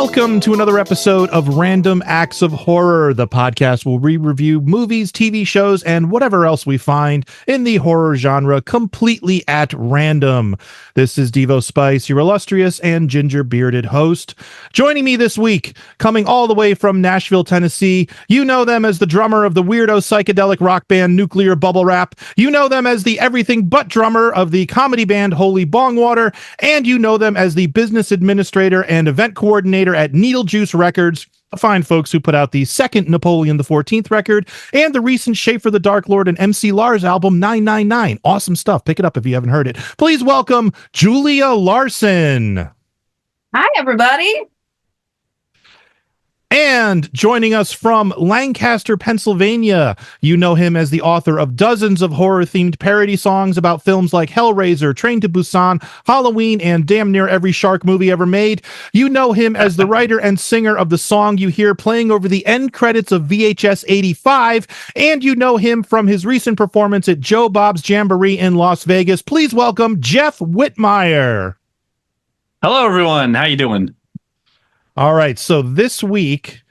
Welcome to another episode of Random Acts of Horror, the podcast where we review movies, TV shows, and whatever else we find in the horror genre completely at random. This is Devo Spice, your illustrious and ginger-bearded host. Joining me this week, coming all the way from Nashville, Tennessee, you know them as the drummer of the weirdo psychedelic rock band Nuclear Bubble Wrap. You know them as the everything but drummer of the comedy band Holy Bongwater, and you know them as the business administrator and event coordinator at Needle Juice Records, fine folks who put out the second Napoleon the 14th record and the recent Schaefer the Dark Lord and MC Lars album 999. Awesome stuff. Pick it up if you haven't heard it. Please welcome Julia Larson. Hi, everybody. And joining us from Lancaster, Pennsylvania, you know him as the author of dozens of horror-themed parody songs about films like Hellraiser, Train to Busan, Halloween, and damn near every shark movie ever made. You know him as the writer and singer of the song you hear playing over the end credits of VHS 85, and you know him from his recent performance at Joe Bob's Jamboree in Las Vegas. Please welcome Jeff Whitmire. Hello, everyone. How you doing? All right, so this week,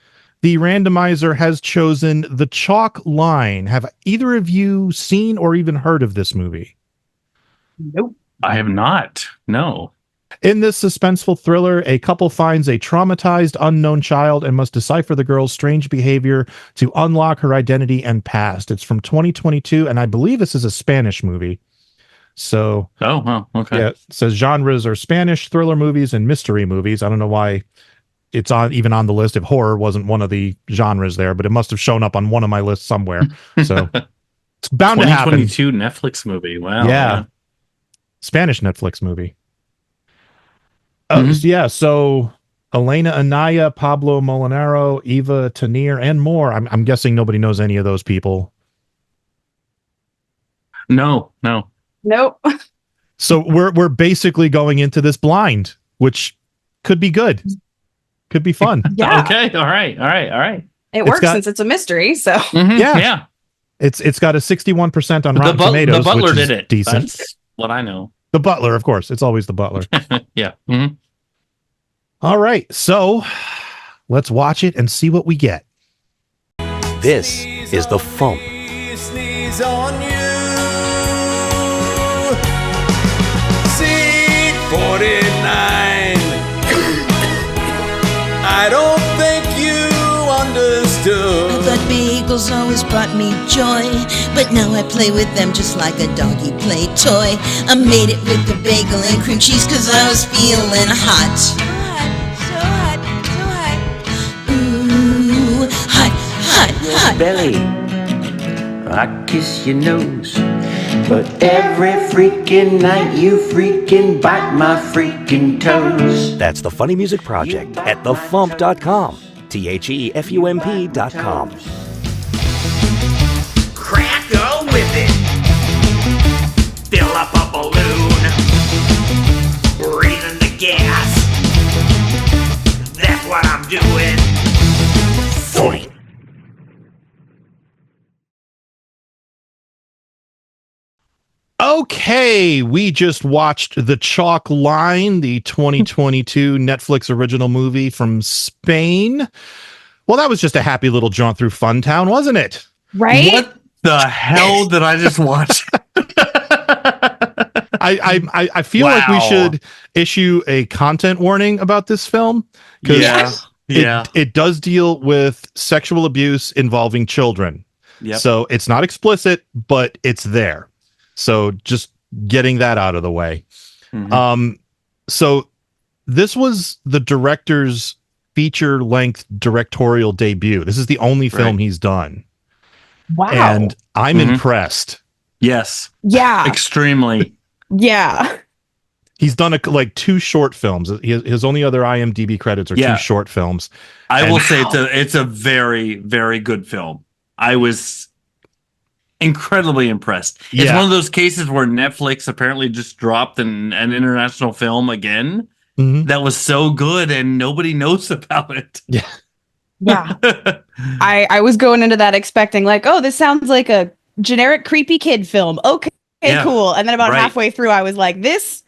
the randomizer has chosen The Chalk Line. Have either of you seen or even heard of this movie? Nope. I have not. No. In this suspenseful thriller, a couple finds a traumatized unknown child and must decipher the girl's strange behavior to unlock her identity and past. It's from 2022, and I believe this is a Spanish movie. So, okay. Yeah, it says genres are Spanish thriller movies and mystery movies. I don't know why it's even on the list if horror wasn't one of the genres there, but it must have shown up on one of my lists somewhere. So it's bound to happen. 2022 Netflix movie. Wow. Yeah. Spanish Netflix movie. Mm-hmm. So Elena Anaya, Pablo Molinaro, Eva Tanier, and more. I'm guessing nobody knows any of those people. No. Nope. So we're basically going into this blind, which could be good. Could be fun. Yeah. Okay. All right. It works since it's a mystery. So Mm-hmm. Yeah. It's got a 61% on Rotten Tomatoes. The Butler which is did it. Decent. That's what I know. The Butler, of course. It's always the Butler. Yeah. Mm-hmm. All right. So let's watch it and see what we get. This is The Fump. Sneeze on you. Seat 49. I don't think you understood. I thought bagels always brought me joy, but now I play with them just like a doggy play toy. I made it with the bagel and cream cheese cause I was feeling hot. So hot. Ooh, hot. Belly, I kiss your nose, but every freaking night you freaking bite my freaking toes. That's the Funny Music Project at thefump.com. THEFUMP.com. Crack a whip it. Fill up a balloon. Breathe in the gas. That's what I'm doing. Foink. Okay, we just watched The Chalk Line, the 2022 Netflix original movie from Spain. Well, that was just a happy little jaunt through Funtown, wasn't it? right. What the hell did I just watch? I feel like we should issue a content warning about this film because it does deal with sexual abuse involving children. Yep. So it's not explicit, but it's there. So just getting that out of the way. Mm-hmm. So this was the director's feature-length directorial debut. This is the only film he's done. Wow. And I'm impressed. Yes. Yeah. Extremely. Yeah. He's done like 2 short films. His only other IMDb credits are 2 short films. I will say it's a very, very good film. I was incredibly impressed. It's one of those cases where Netflix apparently just dropped an international film again that was so good and nobody knows about it. Yeah. Yeah. I was going into that expecting like, oh, this sounds like a generic creepy kid film. Okay, cool. And then about halfway through, I was like, this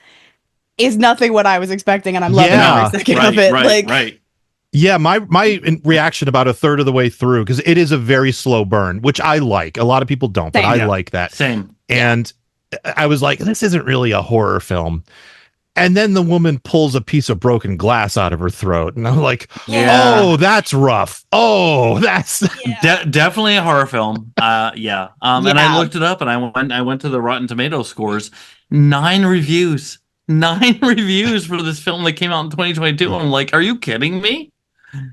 is nothing what I was expecting, and I'm loving every second of it. Right. Yeah, my reaction about a third of the way through, because it is a very slow burn, which I like. A lot of people don't, but Same. I like that. Same. And I was like, this isn't really a horror film. And then the woman pulls a piece of broken glass out of her throat, and I'm like, oh, that's rough. Oh, that's definitely a horror film. Yeah. And I looked it up, and I went to the Rotten Tomato scores. 9 reviews. 9 reviews for this film that came out in 2022. I'm like, are you kidding me?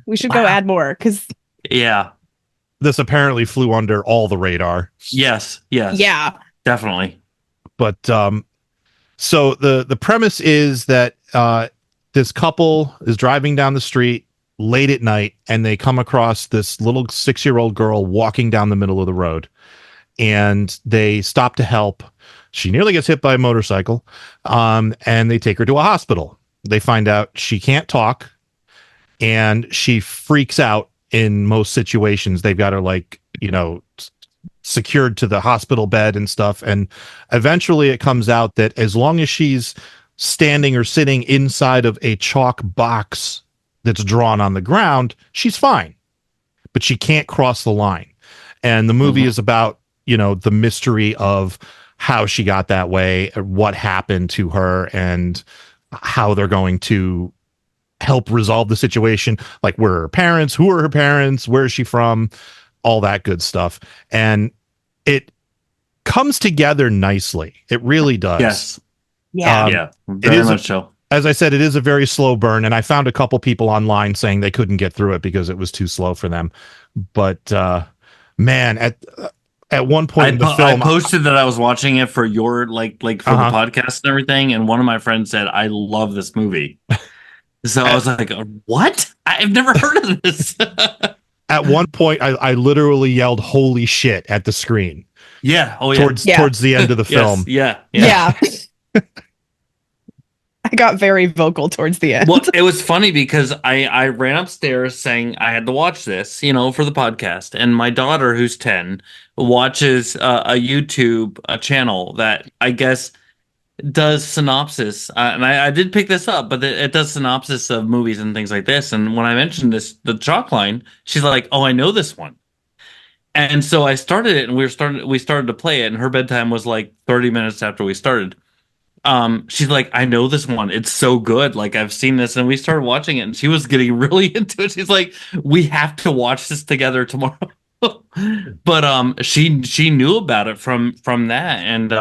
We should go add more because this apparently flew under all the radar. Yes. Yeah. Definitely. But so the premise is that this couple is driving down the street late at night, and they come across this little 6-year-old girl walking down the middle of the road, and they stop to help. She nearly gets hit by a motorcycle, and they take her to a hospital. They find out she can't talk, and she freaks out in most situations. They've got her, like, secured to the hospital bed and stuff. And eventually it comes out that as long as she's standing or sitting inside of a chalk box that's drawn on the ground, she's fine, but she can't cross the line. And the movie is about, the mystery of how she got that way, what happened to her, and how they're going to help resolve the situation. Like, where are her parents? Who are her parents? Where is she from? All that good stuff. And it comes together nicely. It really does. Yes. Yeah. Very much so. As I said, it is a very slow burn, and I found a couple people online saying they couldn't get through it because it was too slow for them. But man, at one point in the film, I posted that I was watching it for your for the podcast and everything, and one of my friends said, "I love this movie." So I was like, "What? I've never heard of this." At one point, I literally yelled "Holy shit" at the screen. Yeah. Oh, yeah. Towards the end of the film. Yeah. I got very vocal towards the end. Well, it was funny because I ran upstairs saying I had to watch this, for the podcast. And my daughter, who's 10, watches a YouTube channel that I guess does synopsis. And I did pick this up, but it does synopsis of movies and things like this. And when I mentioned the chalk line, she's like, "Oh, I know this one." And so I started it, and we started to play it, and her bedtime was like 30 minutes after we started. She's like, "I know this one. It's so good. Like, I've seen this." And we started watching it, and she was getting really into it. She's like, "We have to watch this together tomorrow." But she knew about it from that, and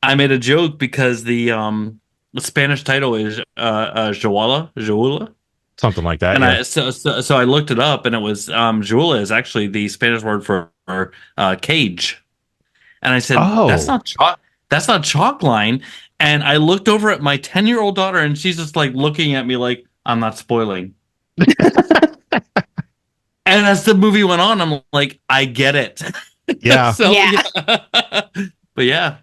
I made a joke because the Spanish title is Joala, something like that. And so I looked it up, and it was Joala is actually the Spanish word for cage. And I said, that's not chalk line. And I looked over at my 10-year-old daughter, and she's just like looking at me like, I'm not spoiling. And as the movie went on, I'm like, I get it. Yeah. But yeah.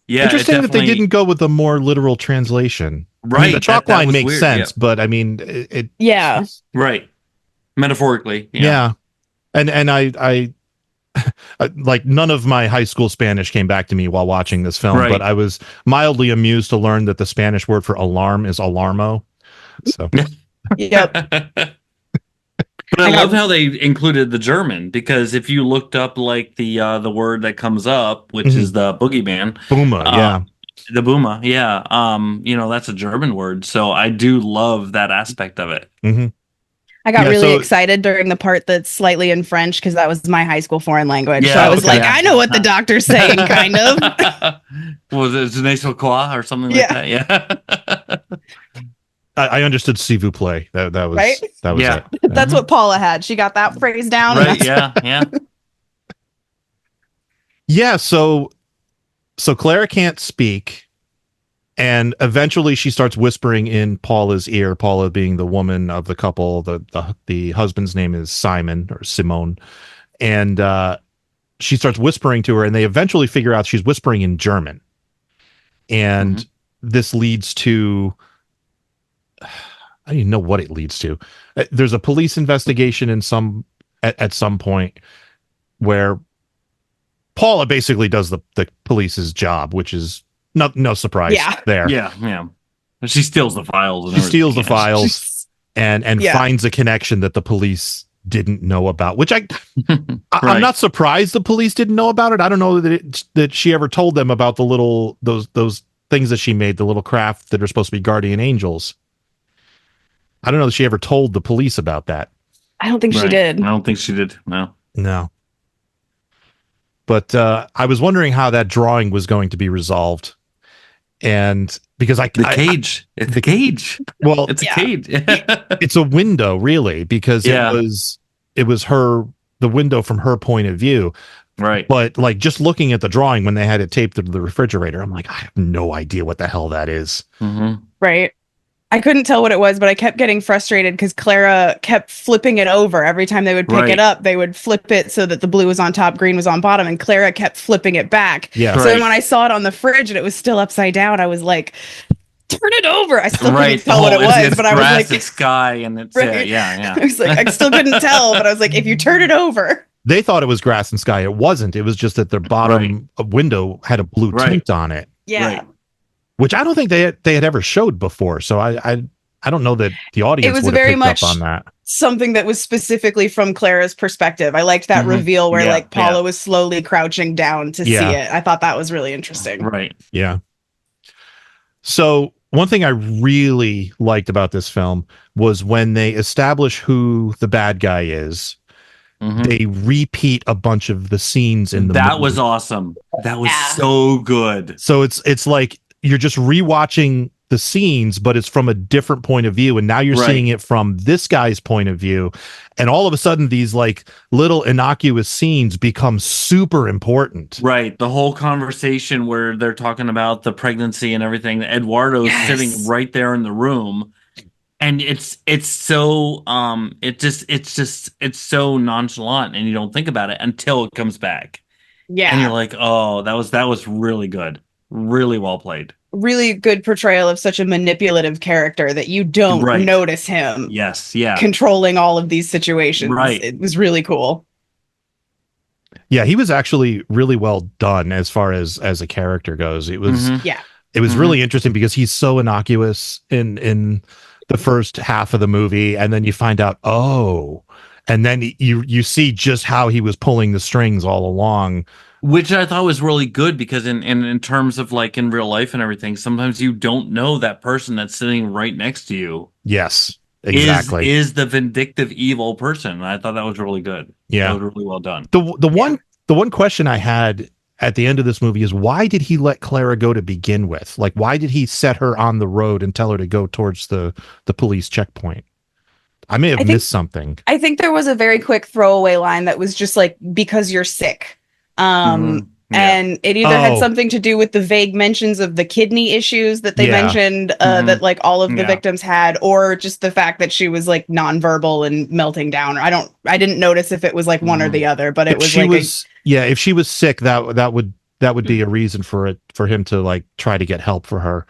Interesting that they didn't go with a more literal translation. Right. I mean, the chalk line makes weird, sense, but I mean, it. Yeah. Right. Metaphorically. Yeah. And I like, none of my high school Spanish came back to me while watching this film, but I was mildly amused to learn that the Spanish word for alarm is alarmo. So. Yep. But I love how they included the German, because if you looked up like the word that comes up, which is the boogeyman, Booma, the Booma, that's a German word. So I do love that aspect of it. Mm-hmm. I got really excited during the part that's slightly in French because that was my high school foreign language. So I was like, I know what the doctor's saying, kind of. Was it Je ne sais quoi or something like that? Yeah. I understood s'il vous plaît. That was right? That was it. That's what Paula had. She got that phrase down. Right. Yeah. Yeah. So Clara can't speak, and eventually she starts whispering in Paula's ear. Paula being the woman of the couple. The husband's name is Simon or Simone, and she starts whispering to her, and they eventually figure out she's whispering in German, and this leads to. I don't even know what it leads to. There's a police investigation at some point where Paula basically does the police's job, which is no surprise there. Yeah. She steals the files. She steals the files, and finds a connection that the police didn't know about, which I'm not surprised the police didn't know about it. I don't know that she ever told them about the little those things that she made, the little craft that are supposed to be guardian angels. I don't know that she ever told the police about that. I don't think she did. I don't think she did. No. But I was wondering how that drawing was going to be resolved. And because the cage. Well, it's a cage. It's a window, really, because it was the window from her point of view. Right. But like just looking at the drawing when they had it taped to the refrigerator, I'm like, I have no idea what the hell that is. Mm-hmm. Right. I couldn't tell what it was, but I kept getting frustrated because Clara kept flipping it over. Every time they would pick it up, they would flip it so that the blue was on top, green was on bottom, and Clara kept flipping it back. Yeah. So then when I saw it on the fridge and it was still upside down, I was like, turn it over. I still couldn't tell what it was, but I was like, it's sky and it's I was like, I still couldn't tell, but I was like, if you turn it over. They thought it was grass and sky. It wasn't. It was just that their bottom window had a blue tint on it. Yeah. Right. Which I don't think they had ever showed before. So I don't know that the audience was would very have picked up on that. Something that was specifically from Clara's perspective. I liked that reveal where Paula was slowly crouching down to see it. I thought that was really interesting. Right. Yeah. So one thing I really liked about this film was when they establish who the bad guy is. Mm-hmm. They repeat a bunch of the scenes in the movie. That was awesome. That was so good. So it's like you're just rewatching the scenes, but it's from a different point of view, and now you're seeing it from this guy's point of view, and all of a sudden these like little innocuous scenes become super important. Right. The whole conversation where they're talking about the pregnancy and everything, Eduardo's sitting right there in the room. And it's so it's so nonchalant, and you don't think about it until it comes back. Yeah. And you're like, oh, that was really good. Really well played. Really good portrayal of such a manipulative character that you don't notice him. Yes, yeah. Controlling all of these situations. Right. It was really cool. Yeah, he was actually really well done as far as a character goes. It was it was really interesting because he's so innocuous in the first half of the movie, and then you find out, and then you see just how he was pulling the strings all along. Which I thought was really good because in terms of like in real life and everything, sometimes you don't know that person that's sitting right next to you. Yes, exactly. Is the vindictive evil person. And I thought that was really good. Yeah. That was really well done. The one question I had at the end of this movie is, why did he let Clara go to begin with? Like, why did he set her on the road and tell her to go towards the police checkpoint? I may have missed something. I think there was a very quick throwaway line that was just like, because you're sick. And it either had something to do with the vague mentions of the kidney issues that they mentioned that like all of the victims had, or just the fact that she was like nonverbal and melting down. I didn't notice if it was like one or the other, but it was like if she was sick, that would be a reason for him to like try to get help for her.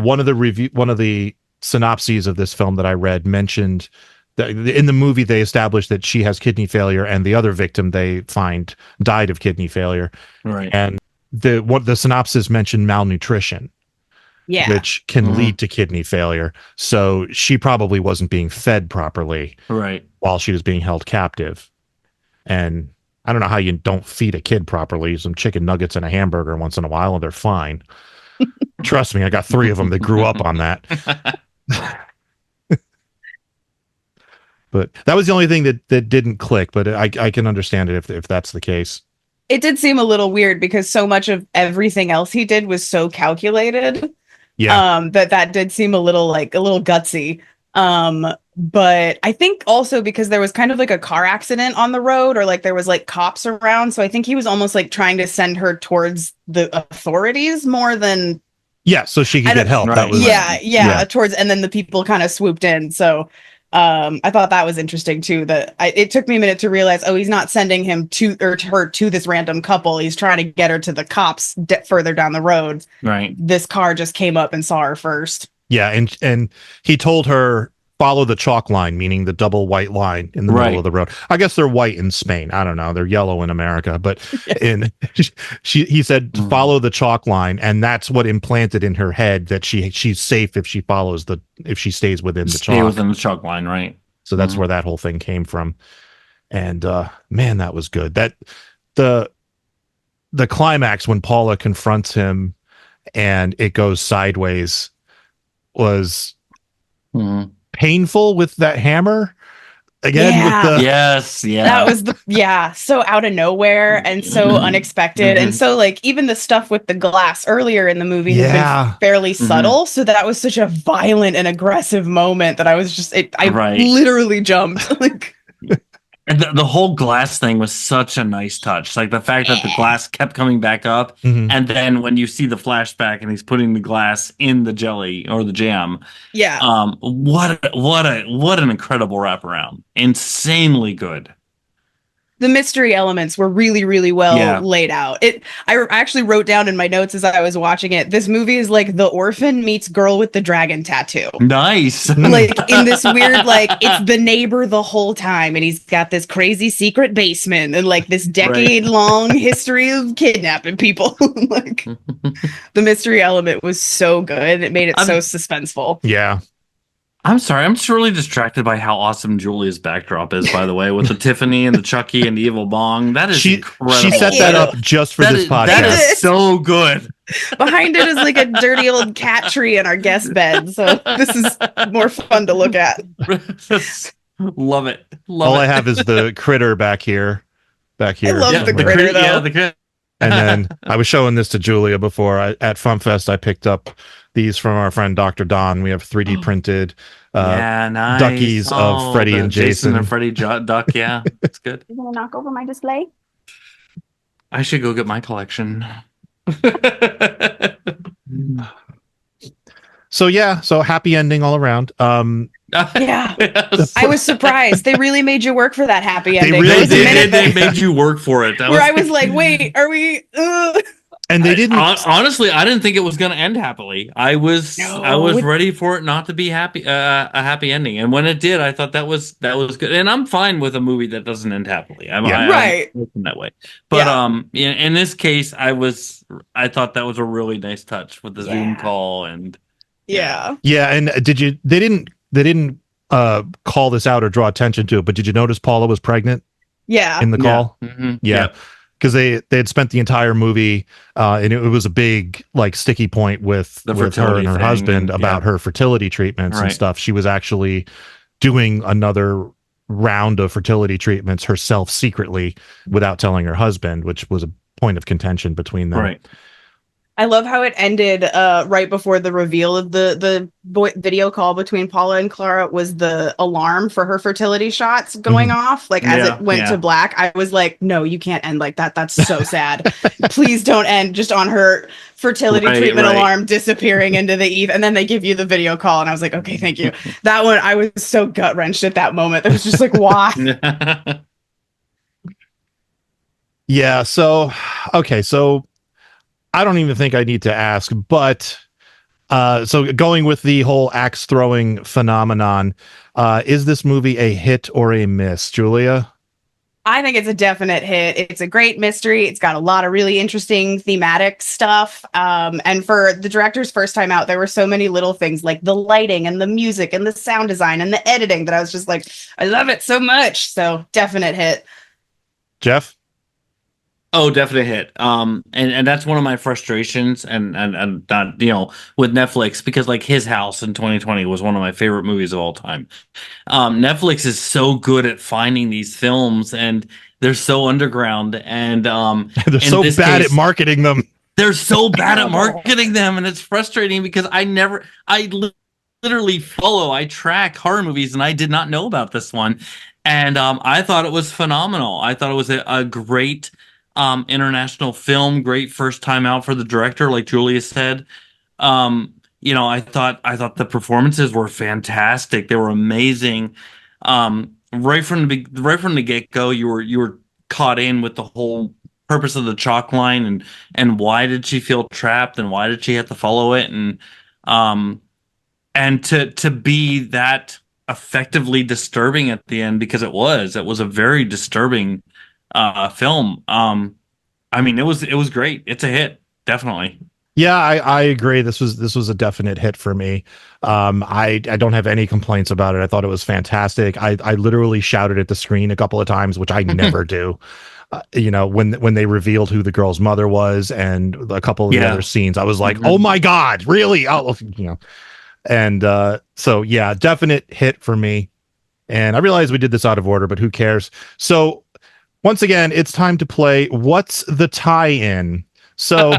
One of the synopses of this film that I read mentioned that in the movie they established that she has kidney failure, and the other victim they find died of kidney failure. Right. And the synopsis mentioned malnutrition, which can lead to kidney failure. So she probably wasn't being fed properly, while she was being held captive. And I don't know how you don't feed a kid properly. Some chicken nuggets and a hamburger once in a while, and they're fine. Trust me, I got 3 of them that grew up on that. But that was the only thing that didn't click. But I can understand it if that's the case. It did seem a little weird because so much of everything else he did was so calculated. Yeah. That did seem a little gutsy. But I think also because there was kind of like a car accident on the road, or like there was like cops around. So I think he was almost like trying to send her towards the authorities more than. Yeah. So she could get help. Right. That was, towards, and then the people kind of swooped in. So I thought that was interesting too, that it took me a minute to realize, he's not sending him to her to this random couple. He's trying to get her to the cops further down the road. Right. This car just came up and saw her first. Yeah. And he told her follow the chalk line, meaning the double white line in the middle of the road. I guess they're white in Spain. I don't know. They're yellow in America, but he said to follow the chalk line, and that's what implanted in her head that she's safe if she stays within the chalk. Stay within the chalk line, right? So that's where that whole thing came from. And man, that was good. That the climax when Paula confronts him and it goes sideways was painful with that hammer again. With the that was so out of nowhere and so unexpected, and so like even the stuff with the glass earlier in the movie has been fairly subtle, so that was such a violent and aggressive moment that I was just I literally jumped. Like, and the whole glass thing was such a nice touch. Like the fact that the glass kept coming back up, and then when you see the flashback and he's putting the glass in the jelly or the jam, what an incredible wraparound! Insanely good. The mystery elements were really, really well laid out. I actually wrote down in my notes as I was watching it, this movie is like The Orphan meets Girl with the Dragon Tattoo. Nice. Like in this weird, like it's the neighbor the whole time, and he's got this crazy secret basement and like this decade-long history of kidnapping people. Like the mystery element was so good. It made it so suspenseful. Yeah. I'm sorry, I'm just really distracted by how awesome Julia's backdrop is, by the way, with the Tiffany and the Chucky and the evil bong. That is incredible. She set that up just for this podcast. That is so good. Behind it is like a dirty old cat tree in our guest bed, so this is more fun to look at. Love it. All I have is the critter back here. I love the critter, though. Yeah, the critter. And then I was showing this to Julia before. At FumFest, I picked up these from our friend Dr. Don. We have 3D printed nice. duckies of Freddie and Jason. And Freddie Duck, yeah. It's good. You going to knock over my display? I should go get my collection. So happy ending all around. I was surprised. They really made you work for that happy ending. They really did. They made you work for it. I was like, wait, are we... And they didn't. Honestly, I didn't think it was going to end happily. I was ready for it not to be a happy ending, and when it did, I thought that was good. And I'm fine with a movie that doesn't end happily. I'm that way. But in this case, I thought that was a really nice touch with the Zoom call and And they didn't call this out or draw attention to it, but did you notice Paula was pregnant? In the call, because they had spent the entire movie, and it was a big like sticky point with her and her husband about her fertility treatments and stuff. She was actually doing another round of fertility treatments herself secretly without telling her husband, which was a point of contention between them. Right. I love how it ended right before the reveal of the video call between Paula and Clara was the alarm for her fertility shots going off. Like as it went to black, I was like, no, you can't end like that. That's so sad. Please don't end just on her fertility treatment alarm disappearing into the eve. And then they give you the video call. And I was like, okay, thank you. That one, I was so gut wrenched at that moment. It was just like, why? So I don't even think I need to ask, but so going with the whole axe throwing phenomenon, is this movie a hit or a miss, Julia? I think it's a definite hit. It's a great mystery. It's got a lot of really interesting thematic stuff. And for the director's first time out, there were so many little things like the lighting and the music and the sound design and the editing that I was just like, I love it so much. So definite hit. Jeff? Oh, definitely hit. And that's one of my frustrations and not, with Netflix, because like His House in 2020 was one of my favorite movies of all time. Netflix is so good at finding these films, and they're so underground, and they're so bad at marketing them. They're so bad at marketing them, and it's frustrating because I literally I track horror movies, and I did not know about this one. And I thought it was phenomenal. I thought it was a great international film, great first time out for the director, like Julia said. I thought the performances were fantastic. They were amazing. Right from the get-go, you were caught in with the whole purpose of the chalk line and why did she feel trapped and why did she have to follow it, and to be that effectively disturbing at the end, because it was a very disturbing film. I mean, it was great. It's a hit, definitely. Yeah, I agree. This was a definite hit for me. I don't have any complaints about it. I thought it was fantastic. I literally shouted at the screen a couple of times, which I never do. When they revealed who the girl's mother was and a couple of the other scenes, I was like, "Oh my God, really?" And so yeah, definite hit for me. And I realize we did this out of order, but who cares? So once again, it's time to play What's the Tie-In? So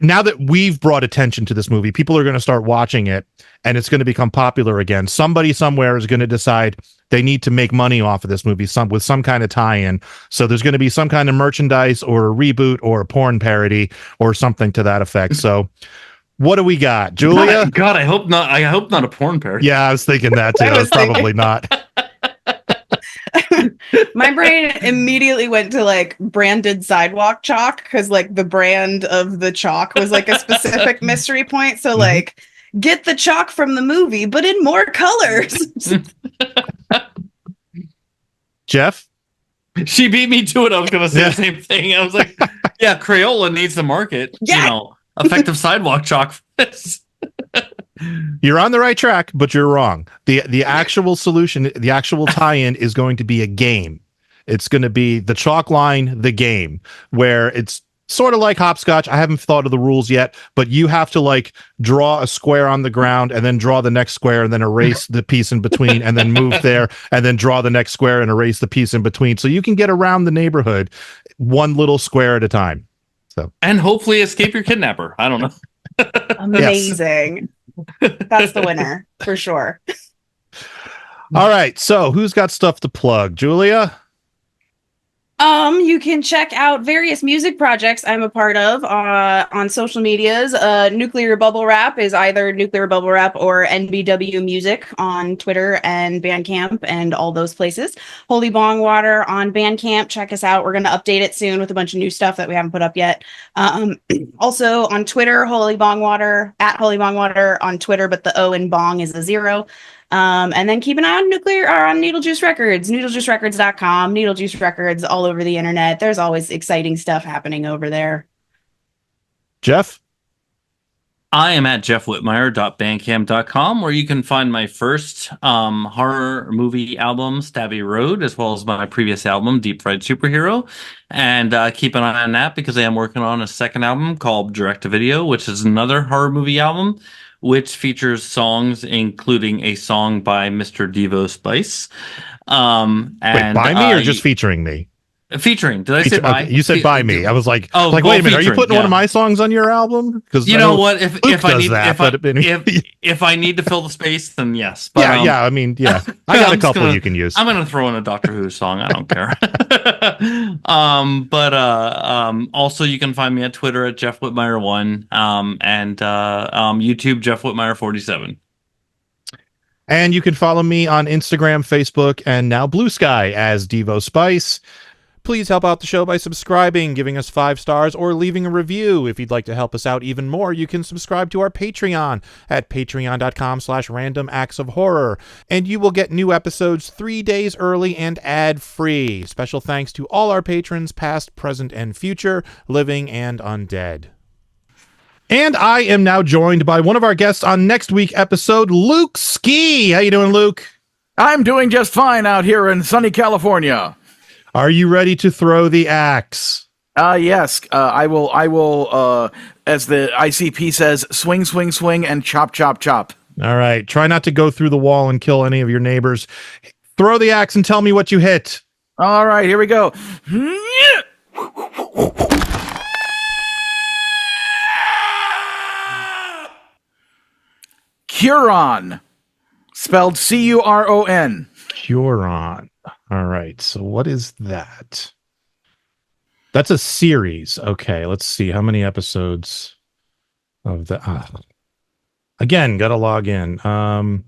now that we've brought attention to this movie, people are going to start watching it and it's going to become popular again. Somebody somewhere is going to decide they need to make money off of this movie with some kind of tie-in. So there's going to be some kind of merchandise or a reboot or a porn parody or something to that effect. So what do we got, Julia? God, I hope not. I hope not a porn parody. Yeah, I was thinking that too. It's probably not. My brain immediately went to like branded sidewalk chalk because like the brand of the chalk was like a specific mystery point. So like get the chalk from the movie, but in more colors. Jeff? She beat me to it. I was going to say the same thing. I was like, yeah, Crayola needs to market, effective sidewalk chalk for this. You're on the right track, but you're wrong. The actual solution, the actual tie-in is going to be a game. It's going to be the chalk line, the game, where it's sort of like hopscotch. I haven't thought of the rules yet, but you have to like draw a square on the ground and then draw the next square and then erase the piece in between and then move there and then draw the next square and erase the piece in between. So you can get around the neighborhood one little square at a time. So and hopefully escape your kidnapper. I don't know. Amazing. That's the winner for sure. All right. So who's got stuff to plug? Julia? You can check out various music projects I'm a part of on social medias. Nuclear Bubble Wrap is either Nuclear Bubble Wrap or NBW Music on Twitter and Bandcamp and all those places. Holy Bong Water on Bandcamp. Check us out. We're going to update it soon with a bunch of new stuff that we haven't put up yet. Also on Twitter, Holy Bong Water, at Holy Bong Water on Twitter, but the O in Bong is a 0. And then keep an eye on Needle Juice Records, needlejuicerecords.com, Needle Juice Records all over the internet. There's always exciting stuff happening over there. Jeff? I am at jeffwhitmire.bandcamp.com, where you can find my first horror movie album, Stabby Road, as well as my previous album, Deep Fried Superhero. And keep an eye on that because I am working on a second album called Direct to Video, which is another horror movie album, which features songs, including a song by Mr. Devo Spice. And wait, by me or just featuring me? Featuring. Did I say by? Okay, you said by me. I was like, wait a minute, are you putting one of my songs on your album? Because you know what? If I need to fill the space, then yes. But, I mean, I got a couple you can use. I'm gonna throw in a Doctor Who song. I don't care. Also you can find me at Twitter at Jeff Whitmire1, and YouTube Jeff Whitmire 47. And you can follow me on Instagram, Facebook, and now Blue Sky as Devo Spice. Please help out the show by subscribing, giving us 5 stars, or leaving a review. If you'd like to help us out even more, you can subscribe to our Patreon at patreon.com/randomactsofhorror, and you will get new episodes 3 days early and ad-free. Special thanks to all our patrons, past, present, and future, living and undead. And I am now joined by one of our guests on next week's episode, Luke Ski. How you doing, Luke? I'm doing just fine out here in sunny California. Are you ready to throw the axe? Yes. I will, as the ICP says, swing, swing, swing, and chop, chop, chop. All right. Try not to go through the wall and kill any of your neighbors. Throw the axe and tell me what you hit. All right, here we go. Curon. Spelled C-U-R-O-N. Curon. All right. So what is that? That's a series. Okay. Let's see. How many episodes of the... Again, got to log in. And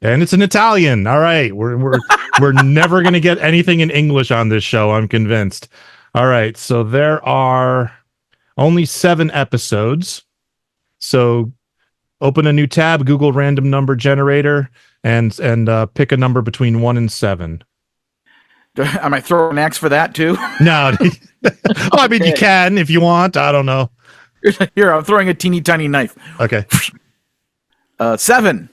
it's an Italian. All right. We're never going to get anything in English on this show, I'm convinced. All right. So there are only 7 episodes. So open a new tab, Google random number generator, and pick a number between 1 and 7. Am I throwing an axe for that too? No. Well, I mean, you can if you want. I don't know. Here, I'm throwing a teeny tiny knife. Okay. 7.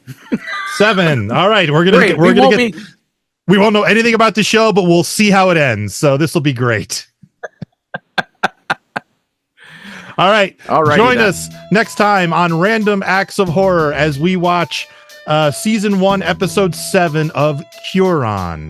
7. All right, we won't know anything about the show, but we'll see how it ends. So this will be great. All right. Join us next time on Random Acts of Horror as we watch season 1, episode 7 of Huron.